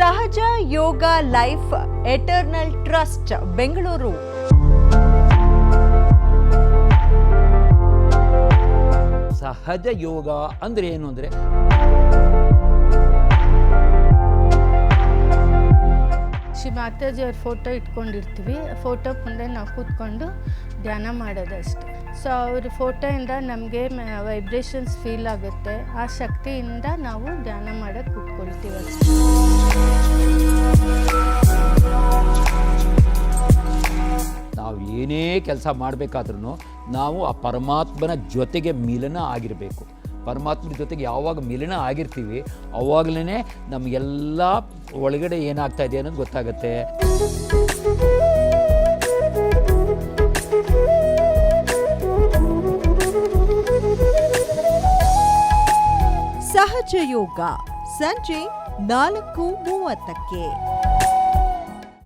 ಸಹಜ ಯೋಗ life eternal trust Bengaluru. ಸಹಜ ಯೋಗ ಅಂದರೆ ಏನು ಅಂದರೆ ಶ್ರೀ ಮಾತಾಜಿಯವ್ರ ಫೋಟೋ ಇಟ್ಕೊಂಡಿರ್ತೀವಿ. ಫೋಟೋ ಮುಂದೆ ನಾವು ಕೂತ್ಕೊಂಡು ಧ್ಯಾನ ಮಾಡೋದಷ್ಟೆ. ಸೊ ಅವ್ರ ಫೋಟೋಯಿಂದ ನಮಗೆ ವೈಬ್ರೇಷನ್ಸ್ ಫೀಲ್ ಆಗುತ್ತೆ. ಆ ಶಕ್ತಿಯಿಂದ ನಾವು ಧ್ಯಾನ ಮಾಡೋಕ್ಕೆ ಕೂತ್ಕೊಳ್ತೀವಿ ಅಷ್ಟೇ. ನಾವು ಏನೇ ಕೆಲಸ ಮಾಡಬೇಕಾದ್ರೂ ನಾವು ಆ ಪರಮಾತ್ಮನ ಜೊತೆಗೆ ಮಿಲನ ಆಗಿರಬೇಕು. ಪರಮಾತ್ಮನ ಜೊತೆಗೆ ಯಾವಾಗ ಮಿಲನ ಆಗಿರ್ತೀವಿ ಅವಾಗಲೇ ನಮಗೆಲ್ಲ ಒಳಗಡೆ ಏನಾಗ್ತಾ ಇದೆ ಅನ್ನೋದು ಗೊತ್ತಾಗುತ್ತೆ. ಸಹಜ ಯೋಗ ಸಂಜೆ 4:30ಕ್ಕೆ.